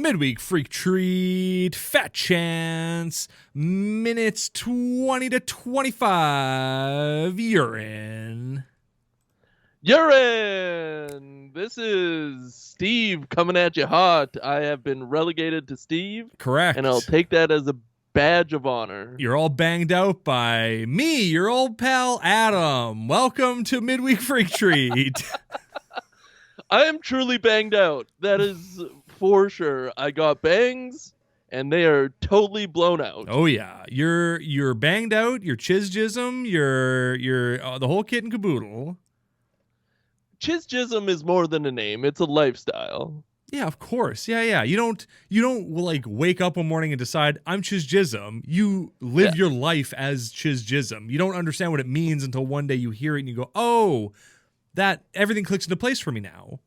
Midweek Freak Treat, Fat Chance, minutes 20 to 25, urine. Urine! This is Steve coming at you hot. I have been relegated to Steve. Correct. And I'll take that as a badge of honor. You're all banged out by me, your old pal Adam. Welcome to Midweek Freak Treat. I am truly banged out. That is for sure. I got bangs, and they are totally blown out. Oh yeah, you're banged out. You're CHIZZ GIZZUM. You're the whole kit and caboodle. CHIZZ GIZZUM is more than a name. It's a lifestyle. Yeah, of course. Yeah. You don't like wake up one morning and decide I'm CHIZZ GIZZUM. You live your life as CHIZZ GIZZUM. You don't understand what it means until one day you hear it and you go, "Oh, that everything clicks into place for me now."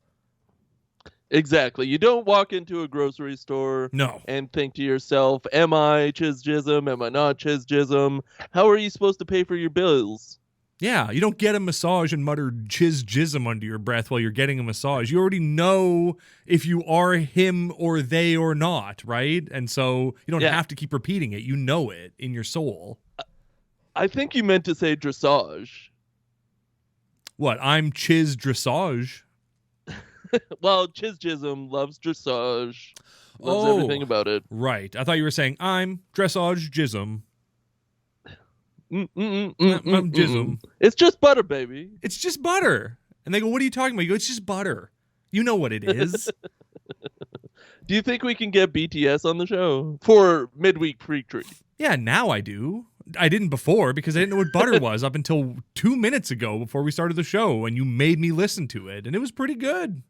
Exactly. You don't walk into a grocery store and think to yourself, am I CHIZZ GIZZUM? Am I not CHIZZ GIZZUM? How are you supposed to pay for your bills? Yeah, you don't get a massage and mutter CHIZZ GIZZUM under your breath while you're getting a massage. You already know if you are him or they or not, right? And so you don't have to keep repeating it. You know it in your soul. I think you meant to say dressage. What? I'm CHIZZ Dressage. Well, CHIZZ GIZZUM loves dressage. Loves everything about it. Right. I thought you were saying I'm Dressage GIZZUM. I'm GIZZUM. It's just butter, baby. It's just butter. And they go, what are you talking about? You go, it's just butter. You know what it is. Do you think we can get BTS on the show for Midweek Freak Treat? Yeah, now I do. I didn't before because I didn't know what butter was up until 2 minutes ago before we started the show, and you made me listen to it, and it was pretty good.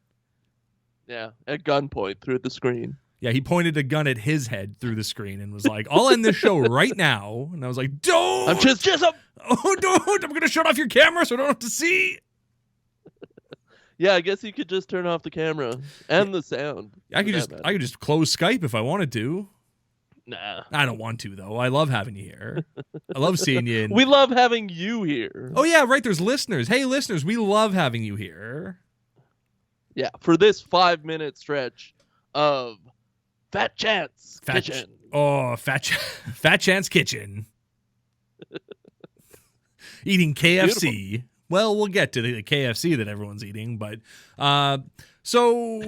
Yeah, at gunpoint through the screen. Yeah, he pointed a gun at his head through the screen and was like, I'll end this show right now. And I was like, don't! I'm CHIZZ GIZZUM! Oh, don't! I'm going to shut off your camera so I don't have to see! Yeah, I guess you could just turn off the camera and the sound. I could just close Skype if I wanted to. Nah. I don't want to, though. I love having you here. I love seeing you. We love having you here. Oh, yeah, right. There's listeners. Hey, listeners, we love having you here. Yeah, for this 5-minute stretch of Fat Chance Kitchen. Fat Chance Kitchen. Eating KFC. Beautiful. Well, we'll get to the KFC that everyone's eating, but so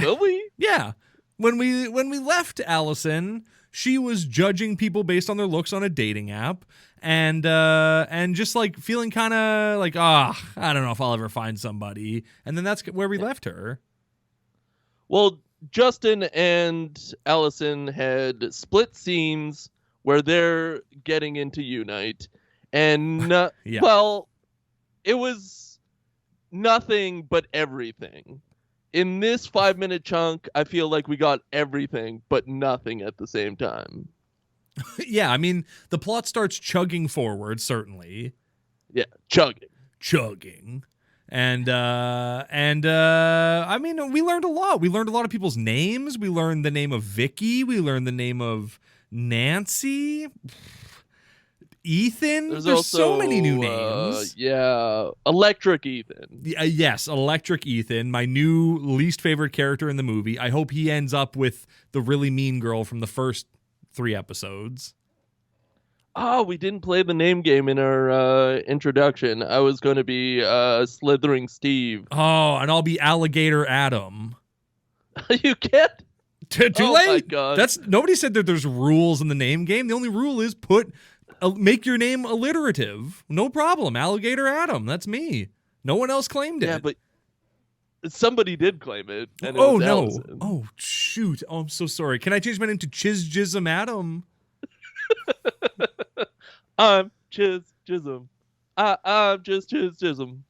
will we? Yeah. When we left Allison, she was judging people based on their looks on a dating app, and just like feeling kind of like, I don't know if I'll ever find somebody. And then that's where we left her. Well, Justin and Allison had split scenes where they're getting into Unite, and well, it was nothing but everything. In this 5-minute chunk, I feel like we got everything but nothing at the same time. Yeah, I mean, the plot starts chugging forward, certainly. Yeah, chugging. And I mean, we learned a lot. We learned a lot of people's names. We learned the name of Vicky. We learned the name of Nancy. Ethan. There's also, so many new names. Electric Ethan. Yes, Electric Ethan, my new least favorite character in the movie. I hope he ends up with the really mean girl from the first 3 episodes. Oh, we didn't play the name game in our introduction. I was going to be Slithering Steve. Oh, and I'll be Alligator Adam. You can't. Too late. My God. Nobody said that there's rules in the name game. The only rule is make your name alliterative. No problem. Alligator Adam. That's me. No one else claimed it. Yeah, but somebody did claim it. And no. Allison. Oh, shoot. Oh, I'm so sorry. Can I change my name to CHIZZ GIZZUM Adam? I'm CHIZZ GIZZUM. I'm just CHIZZ GIZZUM.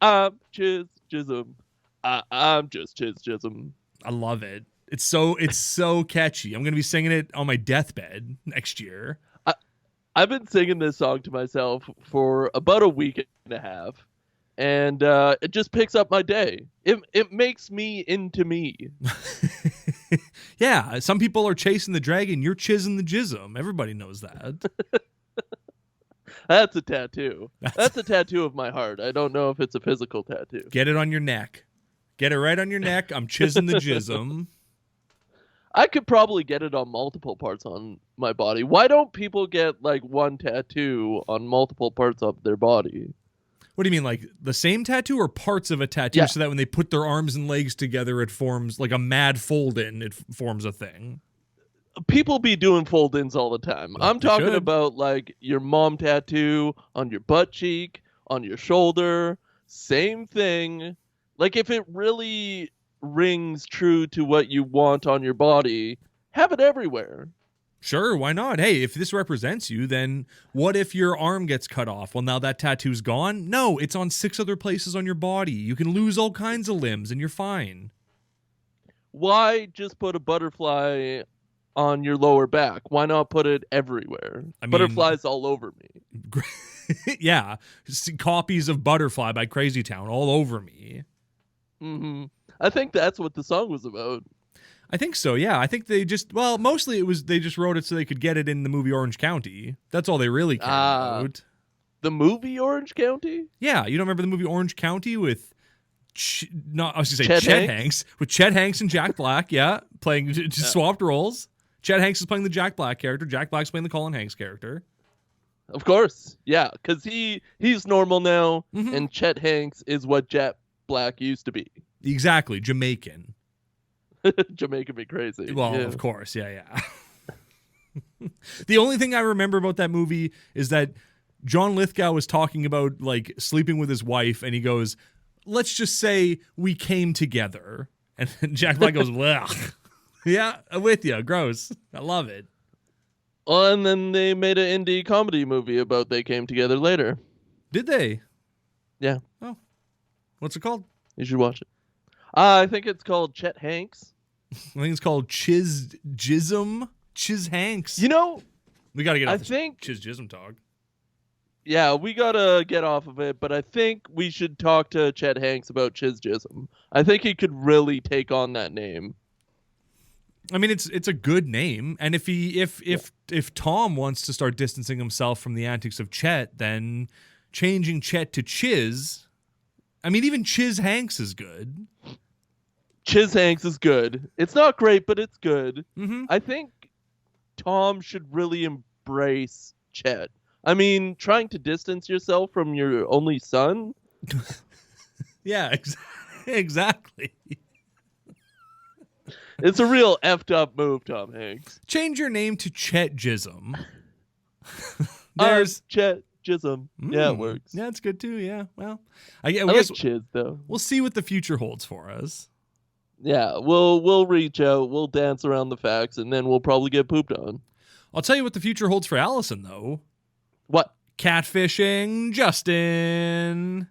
I'm CHIZZ GIZZUM. I'm just CHIZZ GIZZUM. I love it. It's so catchy. I'm going to be singing it on my deathbed next year. I've been singing this song to myself for about a week and a half, and it just picks up my day. It makes me into me. Yeah, some people are chasing the dragon. You're chizzing the GIZZUM. Everybody knows that. That's a tattoo. That's a tattoo of my heart. I don't know if it's a physical tattoo. Get it on your neck. Get it right on your neck. I'm chizzing the GIZZUM. I could probably get it on multiple parts on my body. Why don't people get like one tattoo on multiple parts of their body? What do you mean, like the same tattoo or parts of a tattoo, Yeah. so that when they put their arms and legs together, it forms like a mad fold-in, it forms a thing? People be doing fold-ins all the time. Well, I'm they talking should. about like your mom tattoo on your butt cheek, on your shoulder, same thing. Like if it really rings true to what you want on your body, have it everywhere. Sure, why not? Hey, if this represents you, then what if your arm gets cut off? Well, now that tattoo's gone? No, it's on 6 other places on your body. You can lose all kinds of limbs and you're fine. Why just put a butterfly on your lower back? Why not put it everywhere? I mean- Butterflies all over me. Yeah, copies of Butterfly by Crazy Town all over me. hmm I think that's what the song was about. I think so, yeah. I think they just, well, mostly it was they just wrote it so they could get it in the movie Orange County. That's all they really cared about. The movie Orange County? Yeah, you don't remember the movie Orange County with, I was going to say Chet Chet Hanks? Hanks. With Chet Hanks and Jack Black, yeah, playing, just swapped roles. Chet Hanks is playing the Jack Black character. Jack Black's playing the Colin Hanks character. Of course, yeah, because he's normal now, Mhm. and Chet Hanks is what Jack Black used to be. Exactly, Jamaican. Jamaica be crazy. Well, yeah. of course, yeah. The only thing I remember about that movie is that John Lithgow was talking about like sleeping with his wife, and he goes, "Let's just say we came together," and Jack Black goes, "Well, yeah, I'm with you. Gross. I love it." Oh, and then they made an indie comedy movie about they came together later. Did they? Yeah. Oh, what's it called? You should watch it. I think it's called Chet Hanks. I think it's called CHIZZ GIZZUM. CHIZZ Hanks. You know, We got to get I off this think, CHIZZ GIZZUM talk. yeah, we gotta get off of it, but I think we should talk to Chet Hanks about CHIZZ GIZZUM. I think he could really take on that name. I mean, it's a good name, and if Tom wants to start distancing himself from the antics of Chet, then changing Chet to Chiz. I mean, even CHIZZ Hanks is good. CHIZZ Hanks is good. It's not great, but it's good. Mm-hmm. I think Tom should really embrace Chet. I mean, trying to distance yourself from your only son? Yeah, exactly. It's a real effed up move, Tom Hanks. Change your name to Chet GIZZUM. There's Chet GIZZUM. Yeah, it works. Yeah, it's good too. Yeah. Well, I guess like CHIZZ though. we'll see what the future holds for us. Yeah, we'll reach out, we'll dance around the facts, and then we'll probably get pooped on. I'll tell you what the future holds for Allison, though. What? Catfishing Justin.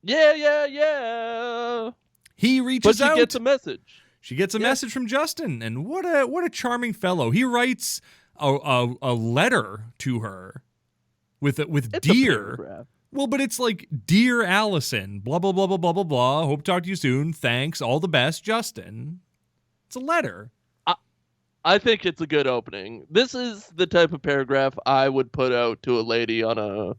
Yeah. He reaches But out. she gets a message. She gets a message from Justin, and what a charming fellow. He writes a letter to her with It's dear. a paragraph. Well, but it's like, "Dear Allison, blah blah blah blah blah blah blah. Hope to talk to you soon. Thanks. All the best, Justin." It's a letter. I think it's a good opening. This is the type of paragraph I would put out to a lady on an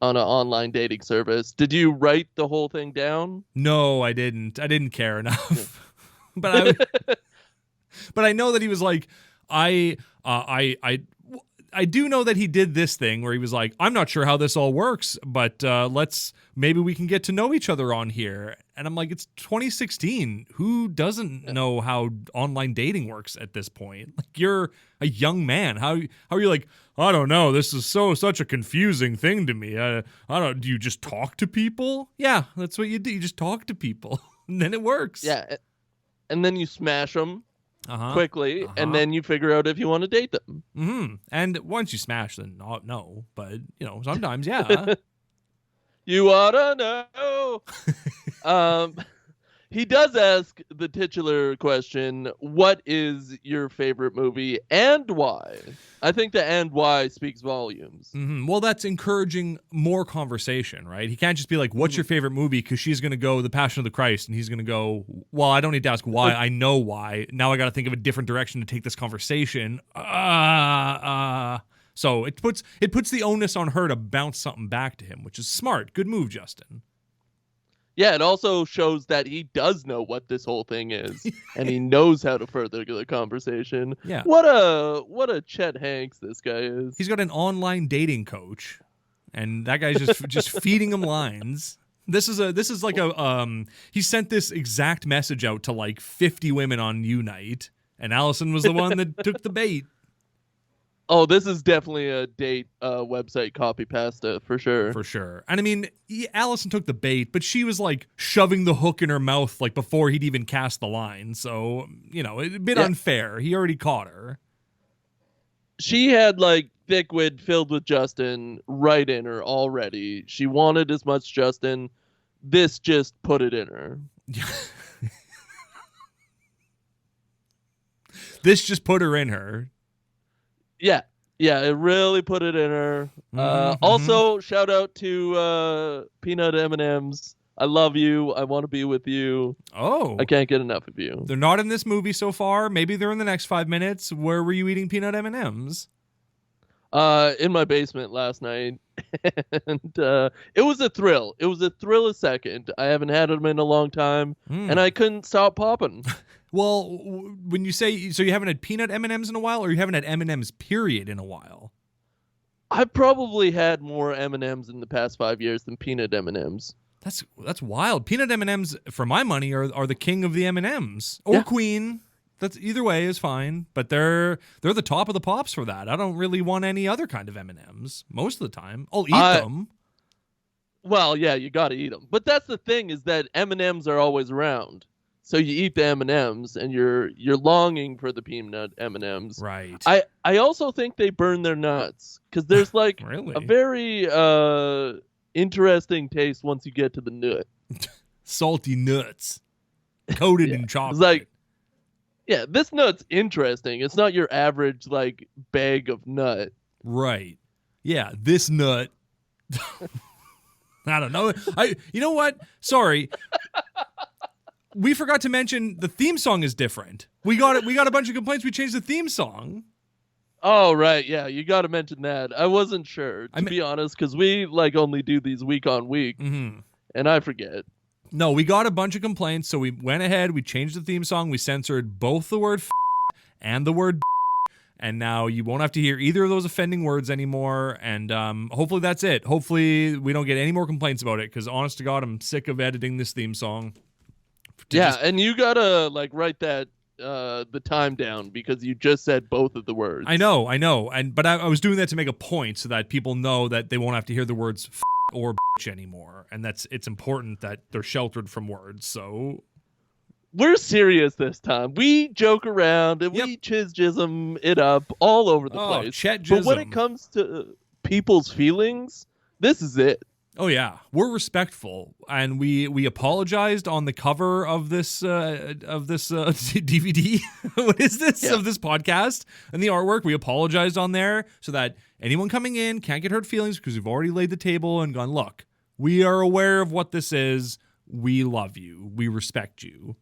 online dating service. Did you write the whole thing down? No, I didn't. I didn't care enough. but I know that he was like, I do know that he did this thing where he was like, "I'm not sure how this all works, but maybe we can get to know each other on here." And I'm like, it's 2016. Who doesn't know how online dating works at this point? Like, you're a young man. How are you like, "I don't know. This is such a confusing thing to me. I don't. Do you just talk to people?" Yeah, that's what you do. You just talk to people, and then it works. Yeah. And then you smash them Uh-huh. quickly, and then you figure out if you want to date them. Mm-hmm. And once you smash, then no. But sometimes, yeah. You oughta know. He does ask the titular question, what is your favorite movie and why? I think the and why speaks volumes. Mm-hmm. Well, that's encouraging more conversation, right? He can't just be like, "What's your favorite movie?" Because she's going to go The Passion of the Christ, and he's going to go, "Well, I don't need to ask why. I know why. Now I got to think of a different direction to take this conversation." So it puts the onus on her to bounce something back to him, which is smart. Good move, Justin. Yeah, it also shows that he does know what this whole thing is, and he knows how to further the conversation. Yeah. What a Chet Hanks this guy is. He's got an online dating coach, and that guy's just feeding him lines. This is like he sent this exact message out to like 50 women on Unite, and Allison was the one that took the bait. Oh, this is definitely a date website copy pasta for sure. For sure. And I mean, Allison took the bait, but she was like shoving the hook in her mouth like before he'd even cast the line. So, a bit unfair. He already caught her. She had like thick-wid filled with Justin right in her already. She wanted as much Justin. This just put it in her. This just put her in her. Yeah, it really put it in her. Also, shout out to Peanut M&Ms. I love you. I want to be with you. Oh. I can't get enough of you. They're not in this movie so far. Maybe they're in the next 5 minutes. Where were you eating peanut M&Ms? In my basement last night. And it was a thrill. It was a thrill a second. I haven't had them in a long time, and I couldn't stop popping. Well, when you say, so you haven't had peanut M&Ms in a while, or you haven't had M&Ms period in a while? I've probably had more M&Ms in the past 5 years than peanut M&Ms. That's wild. Peanut M&Ms, for my money, are the king of the M&Ms. Or queen. That's either way is fine, but they're the top of the pops for that. I don't really want any other kind of M&Ms most of the time. I'll eat them. Well, yeah, you got to eat them. But that's the thing, is that M&Ms are always around. So you eat the M&Ms and you're longing for the peanut M&Ms. Right. I also think they burn their nuts, because there's like really? a very interesting taste once you get to the nut. Salty nuts coated in chocolate. It's like, yeah, this nut's interesting. It's not your average like bag of nut. Right. Yeah, this nut. I don't know. You know what? Sorry. We forgot to mention the theme song is different. We got a bunch of complaints. We changed the theme song. Oh, right. Yeah, you got to mention that. I wasn't sure, to be honest, because we like only do these week on week, and I forget. No, we got a bunch of complaints, so we went ahead, we changed the theme song, we censored both the word and the word and now you won't have to hear either of those offending words anymore, and hopefully that's it. Hopefully we don't get any more complaints about it, because honest to God, I'm sick of editing this theme song. And you got to like write that the time down, because you just said both of the words. I know, but I was doing that to make a point so that people know that they won't have to hear the words or bitch anymore, and it's important that they're sheltered from words. So we're serious this time. We joke around and we CHIZZ GIZZUM it up all over the place. Chet GIZZUM. But when it comes to people's feelings, this is it. Oh yeah, we're respectful, and we apologized on the cover of this DVD. What is this of this podcast and the artwork? We apologized on there so that anyone coming in can't get hurt feelings, because we've already laid the table and gone, look, we are aware of what this is. We love you. We respect you.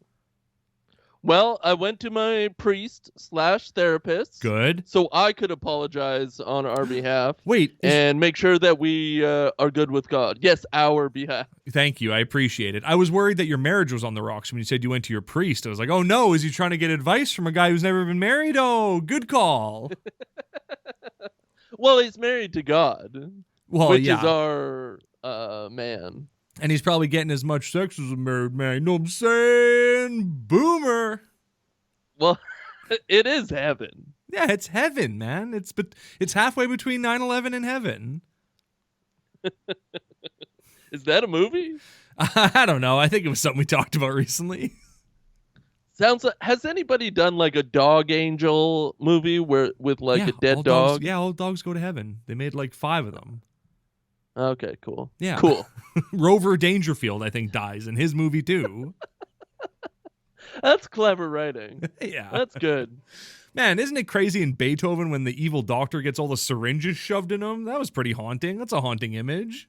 Well, I went to my priest/therapist. Good. So I could apologize on our behalf. Wait. And make sure that we are good with God. Yes, our behalf. Thank you. I appreciate it. I was worried that your marriage was on the rocks when you said you went to your priest. I was like, oh no, is he trying to get advice from a guy who's never been married? Oh, good call. Well, he's married to God. Well, which is our man. And he's probably getting as much sex as a married man. You know what I'm saying? Boomer. Well, it is heaven. Yeah, it's heaven, man. It's halfway between 9/11 and heaven. Is that a movie? I don't know. I think it was something we talked about recently. Sounds like, has anybody done like a dog angel movie with like a dead dog? All dogs go to heaven. They made like 5 of them. Okay, cool. Yeah. Cool. Rover Dangerfield, I think, dies in his movie too. That's clever writing. Yeah. That's good. Man, isn't it crazy in Beethoven when the evil doctor gets all the syringes shoved in him? That was pretty haunting. That's a haunting image.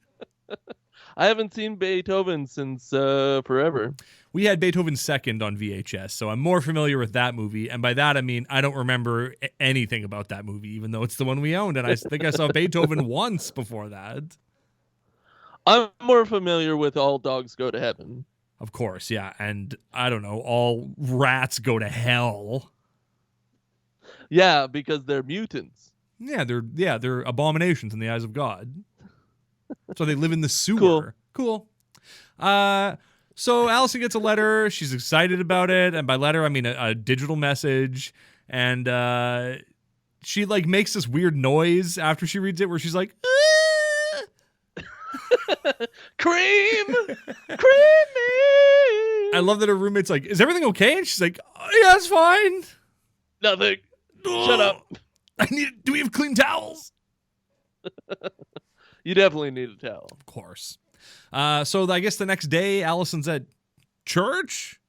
I haven't seen Beethoven since forever. We had Beethoven 2nd on VHS, so I'm more familiar with that movie. And by that, I mean, I don't remember anything about that movie, even though it's the one we owned. And I think I saw Beethoven once before that. I'm more familiar with All Dogs Go to Heaven. Of course, yeah. And I don't know, all rats go to hell. Yeah, because they're mutants. Yeah, they're abominations in the eyes of God. So they live in the sewer. Cool. So Allison gets a letter. She's excited about it, and by letter I mean a digital message. And she like makes this weird noise after she reads it, where she's like, Cream, creamy. I love that her roommate's like, "Is everything okay?" And she's like, "Oh, "Yeah, it's fine. Nothing. Shut up. Do we have clean towels?" You definitely need a towel. Of course. So I guess the next day, Allison's at church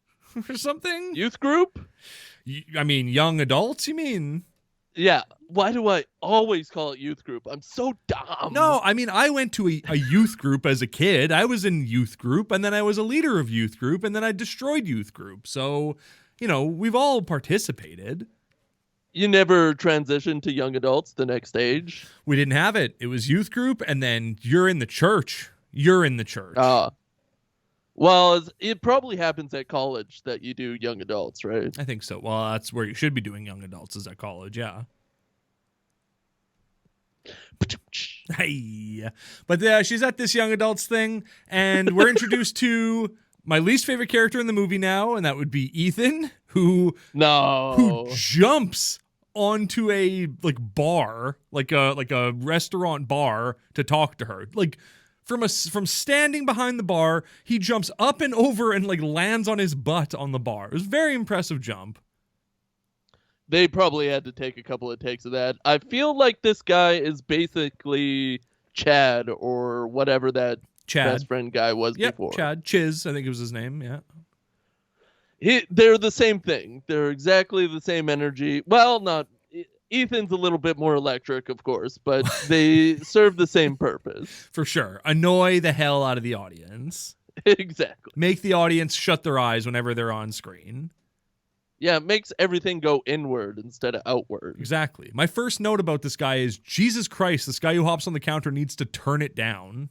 or something. Youth group? I mean, young adults, you mean? Yeah. Why do I always call it youth group? I'm so dumb. No, I mean, I went to a youth group as a kid. I was in youth group, and then I was a leader of youth group, and then I destroyed youth group. So, we've all participated. You never transitioned to young adults the next stage? We didn't have it. It was youth group, and then you're in the church. You're in the church. Well, it probably happens at college that you do young adults, right? I think so. Well, that's where you should be doing young adults, is at college, yeah. Hey. But she's at this young adults thing, and we're introduced to my least favorite character in the movie now, and that would be Ethan, who jumps onto a bar, like a restaurant bar, to talk to her. Like from standing behind the bar, he jumps up and over and lands on his butt on the bar. It was a very impressive jump. They probably had to take a couple of takes of that. I feel like this guy is basically Chad or whatever that best friend guy was before. Chad. CHIZZ, I think it was his name, yeah. They're the same thing. They're exactly the same energy. Well, not... Ethan's a little bit more electric, of course, but they serve the same purpose. For sure. Annoy the hell out of the audience. Exactly. Make the audience shut their eyes whenever they're on screen. Yeah, it makes everything go inward instead of outward. Exactly. My first note about this guy is, Jesus Christ, this guy who hops on the counter needs to turn it down.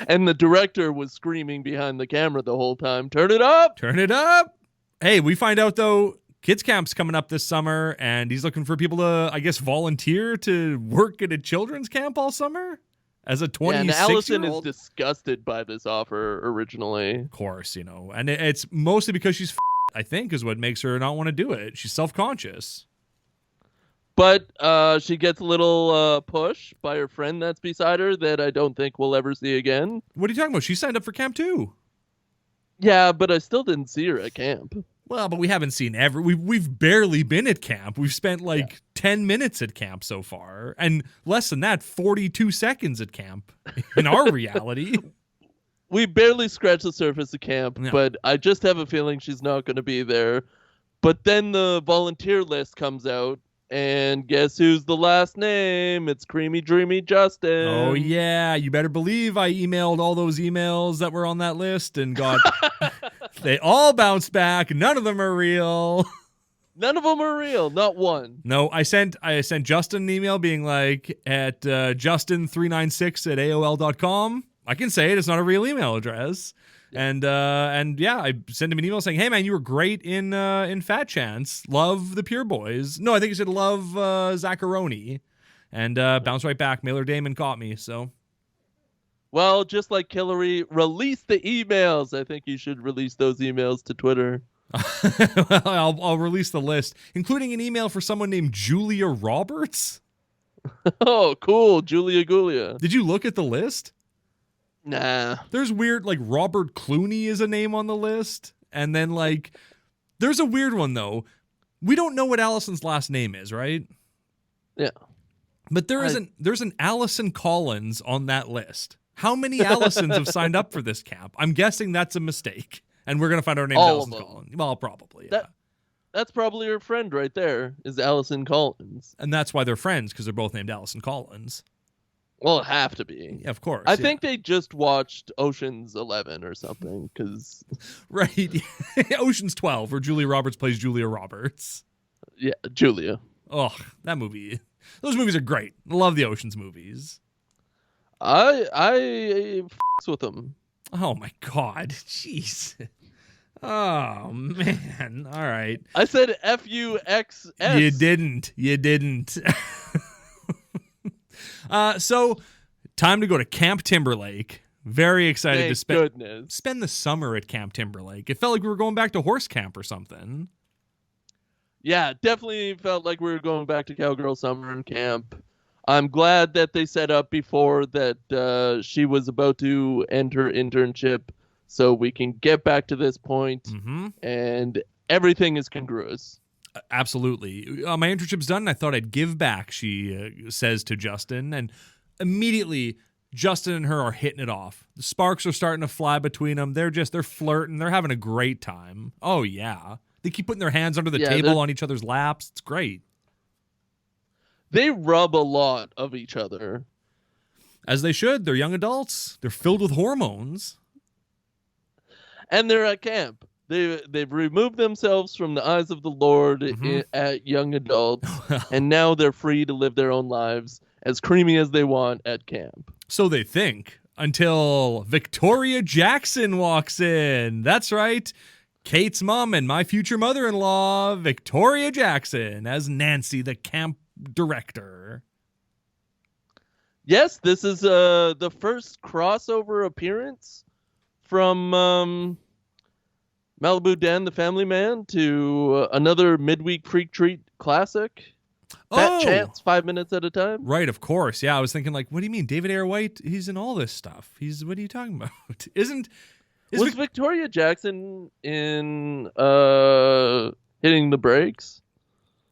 And the director was screaming behind the camera the whole time, "Turn it up! Turn it up!" Hey, we find out, though, Kids Camp's coming up this summer, and he's looking for people to, I guess, volunteer to work at a children's camp all summer as a 26-year-old. And Allison is disgusted by this offer originally. Of course, and it's mostly because she's I think, is what makes her not want to do it. She's self-conscious. But she gets a little push by her friend that's beside her that I don't think we'll ever see again. What are you talking about? She signed up for camp too. Yeah, but I still didn't see her at camp. Well, but we haven't seen we've barely been at camp. We've spent 10 minutes at camp so far, and less than that, 42 seconds at camp in our reality. We barely scratched the surface of camp, but I just have a feeling she's not going to be there. But then the volunteer list comes out, and guess who's the last name? It's Creamy Dreamy Justin. Oh, yeah. You better believe I emailed all those emails that were on that list and got... They all bounced back. None of them are real. None of them are real. Not one. No, I sent Justin an email being at justin396@aol.com. I can say it. It's not a real email address. And yeah, I sent him an email saying, "Hey man, you were great in Fat Chance. Love the Pure Boys." No, I think he said love Zacharoni. And bounced right back. Mailer Damon caught me, so. Well, just like Hillary, release the emails. I think you should release those emails to Twitter. Well, I'll release the list, including an email for someone named Julia Roberts. Oh, cool. Julia Gulia. Did you look at the list? Nah. There's weird, Robert Clooney is a name on the list. And then, there's a weird one, though. We don't know what Allison's last name is, right? Yeah. But there's an Allison Collins on that list. How many Allisons have signed up for this camp? I'm guessing that's a mistake. And we're going to find our name's Allison Collins. Well, probably, yeah. That's probably her friend right there, is Allison Collins. And that's why they're friends, because they're both named Allison Collins. Well, it have to be. Yeah, of course. I think they just watched Ocean's 11 or something, because... Right. Ocean's 12, where Julia Roberts plays Julia Roberts. Yeah, Julia. Oh, that movie. Those movies are great. I love the Ocean's movies. I f***s with them. Oh my God. Jeez. Oh man. All right. I said FUXS. You didn't. You didn't. So time to go to Camp Timberlake. Very excited Thank to spend the summer at Camp Timberlake. It felt like we were going back to horse camp or something. Yeah, definitely felt like we were going back to Cowgirl Summer and Camp. I'm glad that they set up before that she was about to end her internship so we can get back to this point and everything is congruous. Absolutely. My internship's done and I thought I'd give back, she says to Justin. And immediately, Justin and her are hitting it off. The sparks are starting to fly between them. They're flirting. They're having a great time. Oh, yeah. They keep putting their hands under the table on each other's laps. It's great. They rub a lot of each other. As they should. They're young adults. They're filled with hormones. And they're at camp. They've removed themselves from the eyes of the Lord at young adults, and now they're free to live their own lives as creamy as they want at camp. So they think, until Victoria Jackson walks in. That's right. Kate's mom and my future mother-in-law, Victoria Jackson, as Nancy, the camp director. Yes, this is the first crossover appearance from Malibu Dan, the Family Man, to another midweek Freak Treat classic. Fat Chance, 5 minutes at a time. Right, of course. Yeah, I was thinking, like, what do you mean? David Ayer White, he's in all this stuff. What are you talking about? Was Victoria Jackson in Hitting the Brakes?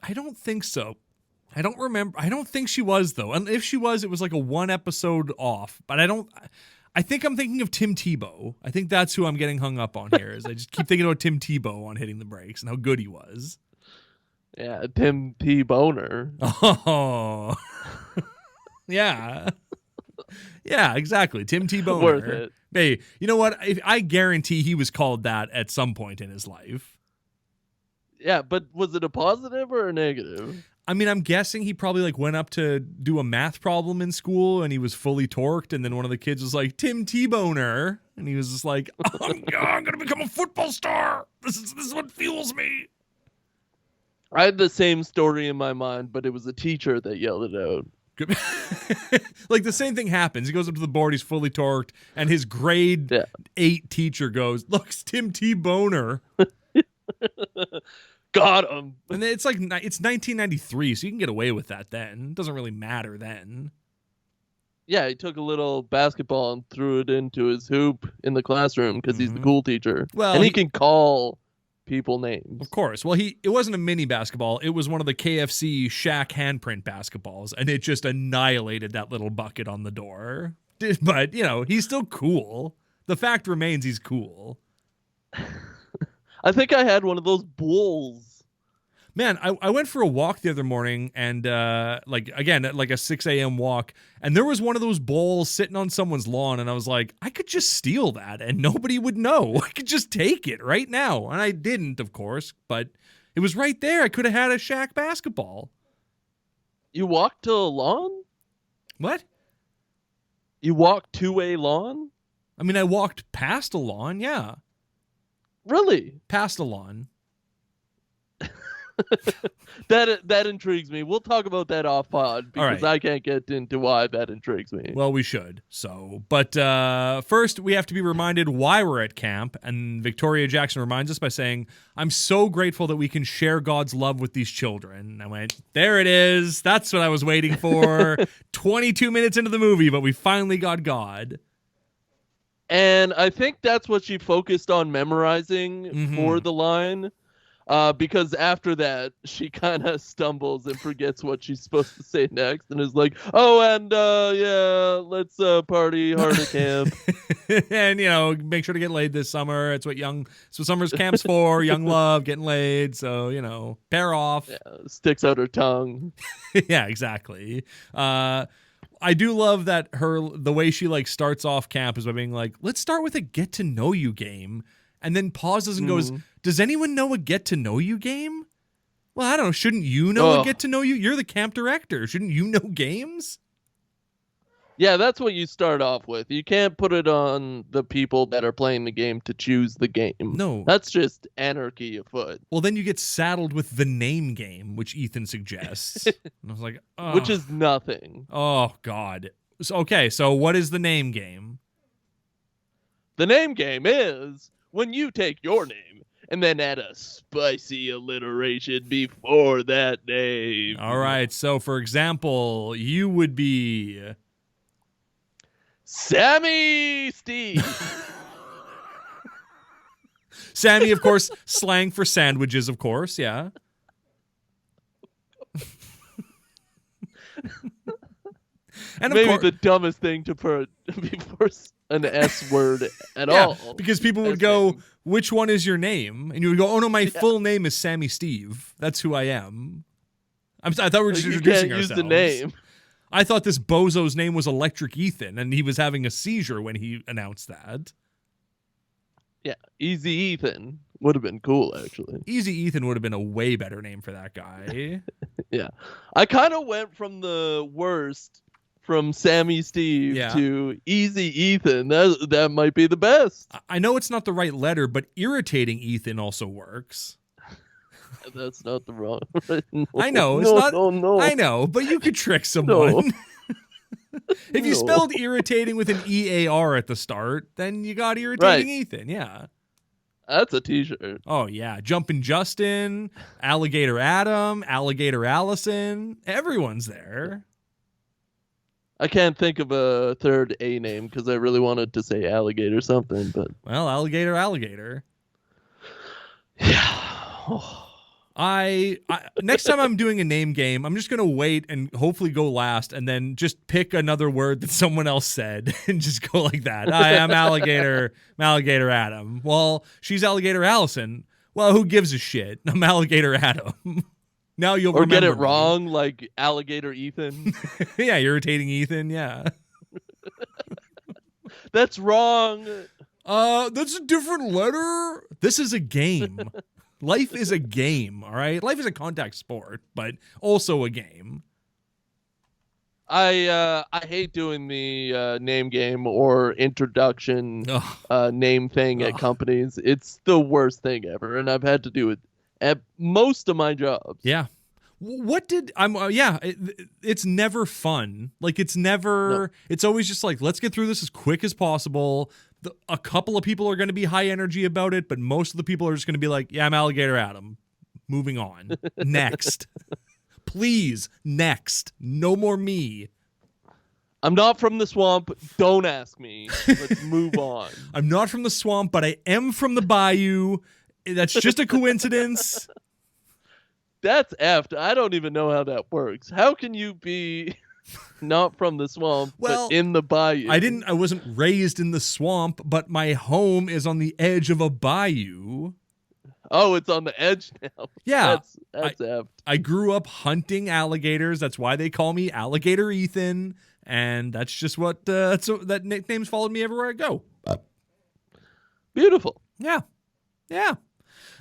I don't think so. I don't remember. I don't think she was, though. And if she was, it was like a one episode off. But I think I'm thinking of Tim Tebow. I think that's who I'm getting hung up on here. Is I just keep thinking about Tim Tebow on Hitting the Brakes and how good he was. Yeah, Tim T. Boner. Oh. Yeah. Yeah, exactly. Tim T. Boner. Worth it. Hey, you know what? I guarantee he was called that at some point in his life. Yeah, but was it a positive or a negative? I mean, I'm guessing he probably like went up to do a math problem in school and he was fully torqued, and then one of the kids was like, Tim T-Boner, and he was just like, oh, I'm gonna become a football star. This is what fuels me. I had the same story in my mind, but it was a teacher that yelled it out. Like the same thing happens. He goes up to the board, he's fully torqued, and his grade 8 teacher goes, look, it's Tim T-Boner. Got him. And it's like, it's 1993, so you can get away with that then. It doesn't really matter then. Yeah, he took a little basketball and threw it into his hoop in the classroom because he's the cool teacher. Well, and he can call people names. Of course. Well, it wasn't a mini basketball. It was one of the KFC Shaq handprint basketballs, and it just annihilated that little bucket on the door. But, he's still cool. The fact remains he's cool. I think I had one of those bulls. Man, I went for a walk the other morning and, like a 6 a.m. walk, and there was one of those bowls sitting on someone's lawn, and I was like, I could just steal that, and nobody would know. I could just take it right now. And I didn't, of course, but it was right there. I could have had a Shaq basketball. You walked to a lawn? What? You walked to a lawn? I mean, I walked past a lawn, yeah. Really? Past a lawn. That intrigues me. We'll talk about that off pod because I can't get into why that intrigues me. Well, we should. But first we have to be reminded why we're at camp, and Victoria Jackson reminds us by saying, I'm so grateful that we can share God's love with these children. And I went, there it is. That's what I was waiting for. 22 minutes into the movie, but we finally got God. And I think that's what she focused on memorizing for the line. Because after that, she kind of stumbles and forgets what she's supposed to say next and is like, oh, and let's party hard at camp. And, make sure to get laid this summer. It's what summer's camp's for, young love, getting laid. So, pair off. Yeah, sticks out her tongue. Yeah, exactly. I do love that the way she like starts off camp is by being like, let's start with a get to know you game, and then pauses and goes, does anyone know a get to know you game? Well, I don't know. Shouldn't you know a get to know you? You're the camp director. Shouldn't you know games? Yeah, that's what you start off with. You can't put it on the people that are playing the game to choose the game. No. That's just anarchy afoot. Well, then you get saddled with the name game, which Ethan suggests. And I was like, oh. Which is nothing. Oh, God. Okay, so what is the name game? The name game is when you take your name and then add a spicy alliteration before that name. All right, so for example, you would be... Sammy Steve. Sammy, of course, slang for sandwiches, of course, yeah. And maybe the dumbest thing to put before an S word at all. Because people would go, which one is your name? And you would go, oh no, my full name is Sammy Steve. That's who I am. I thought we were just introducing ourselves. Use the name. I thought this bozo's name was Electric Ethan, and he was having a seizure when he announced that. Yeah, Easy Ethan would have been cool, actually. Easy Ethan would have been a way better name for that guy. Yeah. I kind of went from the worst, from Sammy Steve to Easy Ethan. That might be the best. I know it's not the right letter, but Irritating Ethan also works. That's not the wrong. No, I know it's not. No. I know, but you could trick someone. No. If you spelled irritating with an EAR at the start, then you got Irritating Ethan. Yeah, that's a T-shirt. Oh yeah, Jumpin' Justin, Alligator Adam, Alligator Allison. Everyone's there. I can't think of a third A name because I really wanted to say Alligator something, but Alligator. Yeah. I next time I'm doing a name game, I'm just gonna wait and hopefully go last, and then just pick another word that someone else said and just go like that. I'm Alligator Adam. Well, she's Alligator Allison. Well, who gives a shit? I'm Alligator Adam. Now you'll remember get it me. wrong, like Alligator Ethan. Yeah, Irritating Ethan. Yeah. That's wrong. That's a different letter. This is a game. Life is a game, all right? Life is a contact sport, but also a game. I hate doing the name game or introduction name thing at companies. It's the worst thing ever, and I've had to do it at most of my jobs. Yeah. What did it's never fun. Like it's never it's always just like, let's get through this as quick as possible. A couple of people are going to be high energy about it, but most of the people are just going to be like, yeah, I'm Alligator Adam. Moving on. Next. Please, next. No more me. I'm not from the swamp. Don't ask me. Let's move on. I'm not from the swamp, but I am from the bayou. That's just a coincidence. That's effed. I don't even know how that works. How can you be not from the swamp, but in the bayou? I wasn't raised in the swamp, but my home is on the edge of a bayou. Oh, it's on the edge now. Yeah. That's effed. I grew up hunting alligators. That's why they call me Alligator Ethan. And that's just what, that nickname's followed me everywhere I go. Beautiful. Yeah. Yeah.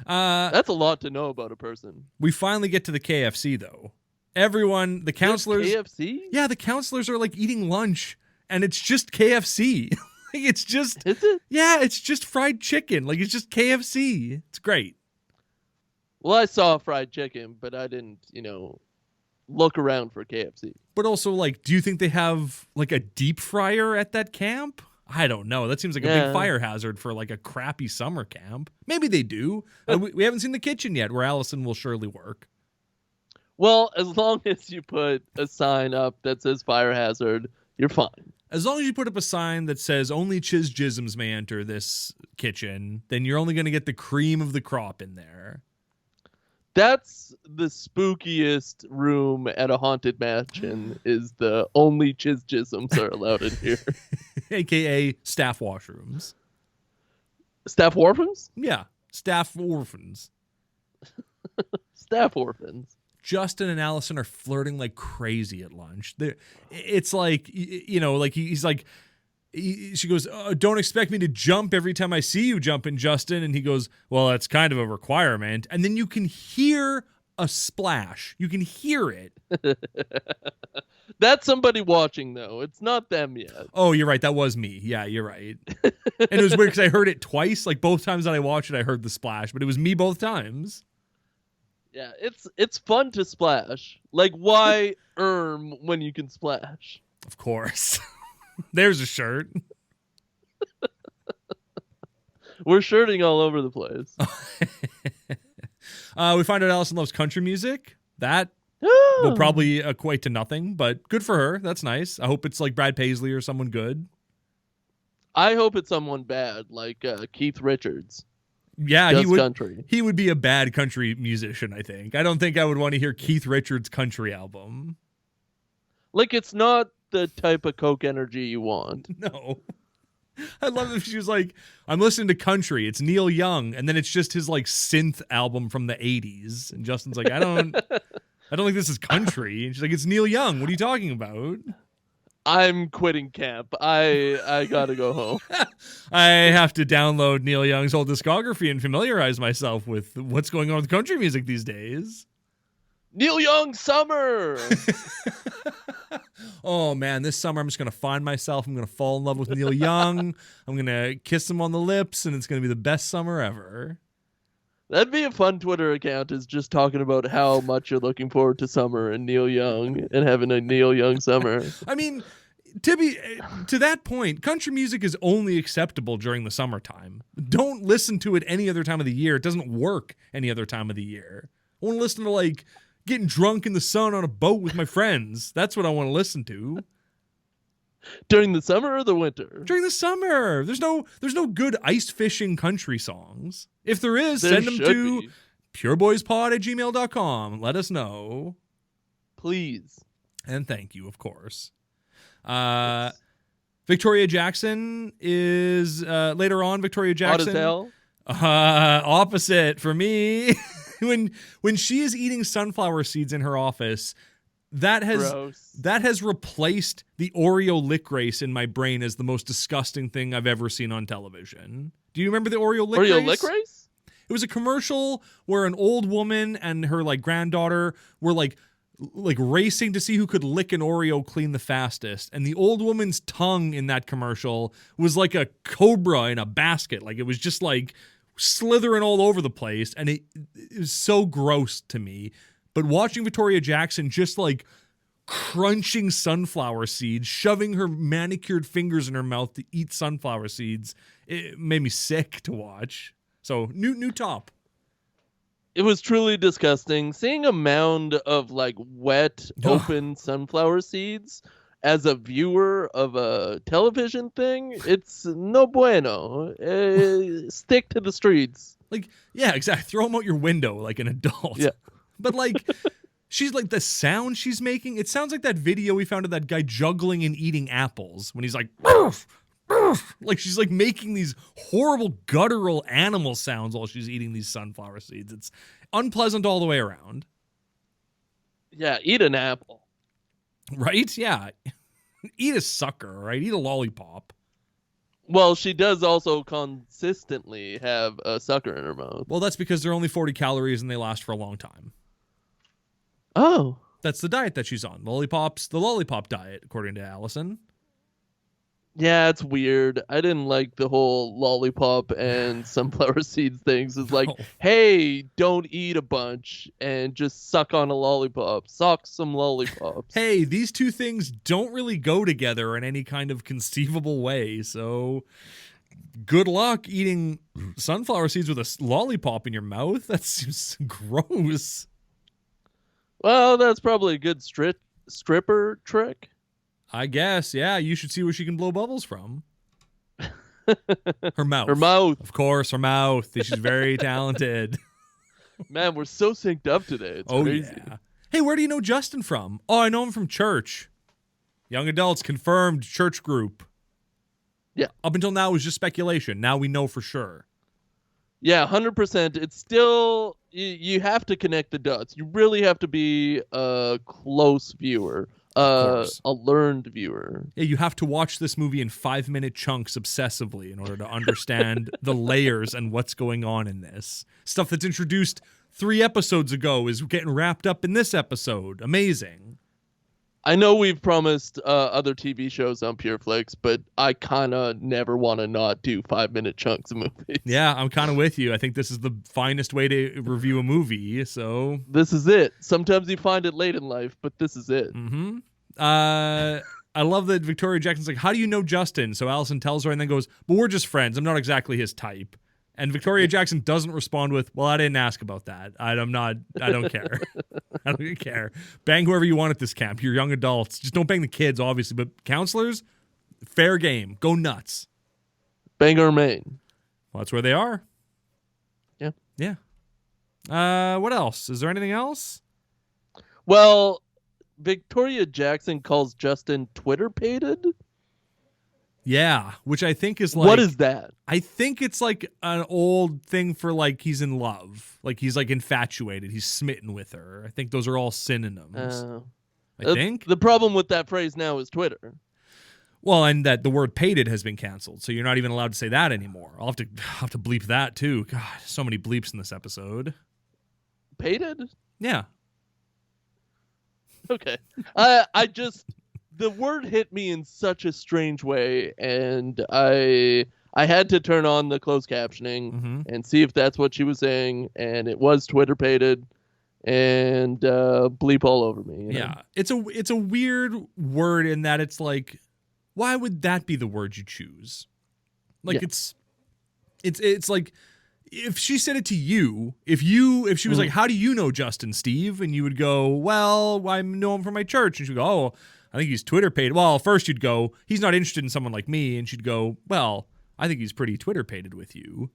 That's a lot to know about a person. We finally get to the KFC, though. Everyone, the counselors. KFC? Yeah, the counselors are like eating lunch, and it's just KFC. Like it's just. Is it? Yeah, it's just fried chicken. Like it's just KFC. It's great. Well, I saw fried chicken, but I didn't, look around for KFC. But also, like, do you think they have like a deep fryer at that camp? I don't know. That seems like a big fire hazard for like a crappy summer camp. Maybe they do. We haven't seen the kitchen yet, where Allison will surely work. Well, as long as you put a sign up that says fire hazard, you're fine. As long as you put up a sign that says only CHIZZ GIZZUMs may enter this kitchen, then you're only going to get the cream of the crop in there. That's the spookiest room at a haunted mansion, is the only CHIZZ GIZZUMs are allowed in here. AKA staff washrooms. Staff orphans? Yeah, staff orphans. Staff orphans. Justin and Allison are flirting like crazy at lunch. It's like, he's like, she goes, don't expect me to jump every time I see you jumping, Justin. And he goes, well, that's kind of a requirement. And then you can hear a splash. You can hear it. That's somebody watching, though. It's not them yet. Oh, you're right. That was me. Yeah, you're right. And it was weird because I heard it twice. Like both times that I watched it, I heard the splash, but it was me both times. Yeah, it's fun to splash. Like, why when you can splash? Of course. There's a shirt. We're shirting all over the place. We find out Allison loves country music. That will probably equate to nothing, but good for her. That's nice. I hope it's like Brad Paisley or someone good. I hope it's someone bad, like Keith Richards. Yeah, country. He would be a bad country musician, I think. I don't think I would want to hear Keith Richards' country album. Like, it's not the type of Coke energy you want. No. I love if she was like, I'm listening to country. It's Neil Young. And then it's just his like synth album from the 80s. And Justin's like, I don't think this is country. And she's like, it's Neil Young. What are you talking about? I'm quitting camp. I gotta go home. I have to download Neil Young's whole discography and familiarize myself with what's going on with country music these days. Neil Young summer. Oh man, this summer I'm just gonna find myself. I'm gonna fall in love with Neil Young. I'm gonna kiss him on the lips, and it's gonna be the best summer ever. That'd be a fun Twitter account, is just talking about how much you're looking forward to summer and Neil Young and having a Neil Young summer. I mean, to that point, country music is only acceptable during the summertime. Don't listen to it any other time of the year. It doesn't work any other time of the year. I want to listen to like getting drunk in the sun on a boat with my friends. That's what I want to listen to. During the summer or the winter? During the summer. There's no good ice fishing country songs. If there is, send them to pureboyspod@gmail.com. Let us know. Please. And thank you, of course. Victoria Jackson is later on. Victoria Jackson. Hot as hell? Opposite for me. When she is eating sunflower seeds in her office, that has replaced the Oreo lick race in my brain as the most disgusting thing I've ever seen on television. Do you remember the Oreo lick race? Oreo lick race? It was a commercial where an old woman and her like granddaughter were like racing to see who could lick an Oreo clean the fastest. And the old woman's tongue in that commercial was like a cobra in a basket. Like it was just like slithering all over the place. And it was so gross to me. But watching Victoria Jackson just like crunching sunflower seeds, shoving her manicured fingers in her mouth to eat sunflower seeds, it made me sick to watch. So new top. It was truly disgusting. Seeing a mound of like wet, open sunflower seeds as a viewer of a television thing, it's no bueno. Stick to the streets. Like, yeah, exactly. Throw them out your window like an adult. Yeah. But like, she's like, the sound she's making, it sounds like that video we found of that guy juggling and eating apples when he's like, "Burf, burf." Like she's like making these horrible guttural animal sounds while she's eating these sunflower seeds. It's unpleasant all the way around. Yeah, eat an apple. Right? Yeah. Eat a sucker, right? Eat a lollipop. Well, she does also consistently have a sucker in her mouth. Well, that's because they're only 40 calories and they last for a long time. Oh. That's the diet that she's on. Lollipops, the lollipop diet, according to Allison. Yeah, it's weird. I didn't like the whole lollipop and sunflower seeds things. It's like, hey, don't eat a bunch and just suck on a lollipop. Suck some lollipops. Hey, these two things don't really go together in any kind of conceivable way. So good luck eating sunflower seeds with a lollipop in your mouth. That seems gross. Well, that's probably a good stripper trick. I guess, yeah. You should see where she can blow bubbles from. Her mouth. Her mouth. Of course, her mouth. She's very talented. Man, we're so synced up today. It's crazy. Yeah. Hey, where do you know Justin from? Oh, I know him from church. Young adults, confirmed church group. Yeah. Up until now, it was just speculation. Now we know for sure. Yeah, 100%. It's still, you have to connect the dots. You really have to be a close viewer. A learned viewer. Yeah, you have to watch this movie in 5-minute chunks obsessively in order to understand the layers and what's going on in this. Stuff that's introduced 3 episodes ago is getting wrapped up in this episode. Amazing. I know we've promised other TV shows on PureFlix, but I kind of never want to not do 5-minute chunks of movies. Yeah, I'm kind of with you. I think this is the finest way to review a movie, so... This is it. Sometimes you find it late in life, but this is it. Mm-hmm. I love that Victoria Jackson's like, how do you know Justin? So Allison tells her and then goes, but we're just friends. I'm not exactly his type. And Victoria Jackson doesn't respond with, well, I didn't ask about that. I don't care. I don't care. Bang whoever you want at this camp. You're young adults. Just don't bang the kids, obviously. But counselors, fair game. Go nuts. Bang or remain. Well, that's where they are. Yeah. Yeah. What else? Is there anything else? Well, Victoria Jackson calls Justin Twitter-pated. Yeah, which I think is like... What is that? I think it's like an old thing for like he's in love. Like he's like infatuated. He's smitten with her. I think those are all synonyms. I think. The problem with that phrase now is Twitter. Well, and that the word pated has been canceled. So you're not even allowed to say that anymore. I'll have to bleep that too. God, so many bleeps in this episode. Pated? Yeah. Okay. The word hit me in such a strange way, and I had to turn on the closed captioning and see if that's what she was saying, and it was Twitter-pated and bleep all over me. You know? Yeah, it's a weird word in that it's like, why would that be the word you choose? Like it's like if she said it to you, if she was like, how do you know Justin, Steve? And you would go, well, I know him from my church, and she'd go, oh, I think he's Twitter-pated. Well, first you'd go, he's not interested in someone like me. And she'd go, well, I think he's pretty Twitter-pated with you.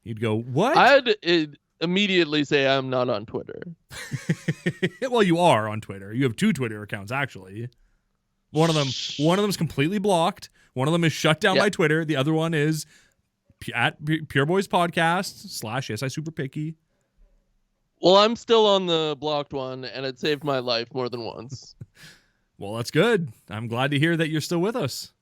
You'd go, what? I'd immediately say I'm not on Twitter. Well, you are on Twitter. You have 2 Twitter accounts, actually. One of them's completely blocked. One of them is shut down by Twitter. The other one is at Pure Boys Podcast / Yes, I Super Picky. Well, I'm still on the blocked one, and it saved my life more than once. Well, that's good. I'm glad to hear that you're still with us.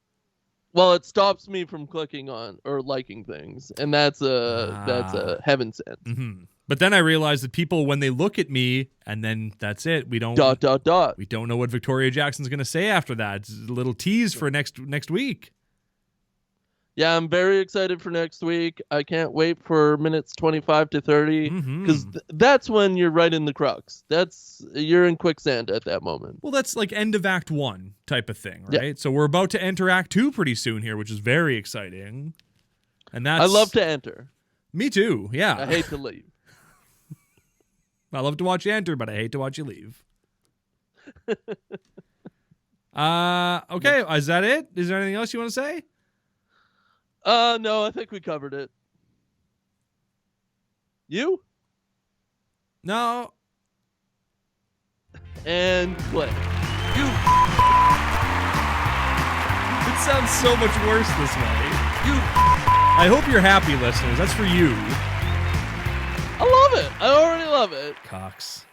Well, it stops me from clicking on or liking things, and that's a heaven sent. Mm-hmm. But then I realized that people, when they look at me, and then that's it. We don't We don't know what Victoria Jackson's going to say after that. It's a little tease for next week. Yeah, I'm very excited for next week. I can't wait for minutes 25 to 30 because that's when you're right in the crux. You're in quicksand at that moment. Well, that's like end of Act 1 type of thing, right? Yeah. So we're about to enter Act 2 pretty soon here, which is very exciting. And I love to enter. Me too. Yeah. I hate to leave. I love to watch you enter, but I hate to watch you leave. Okay, is that it? Is there anything else you want to say? No, I think we covered it. You? No. And play. You. It sounds so much worse this way. You. I hope you're happy, listeners. That's for you. I love it. I already love it. Cox.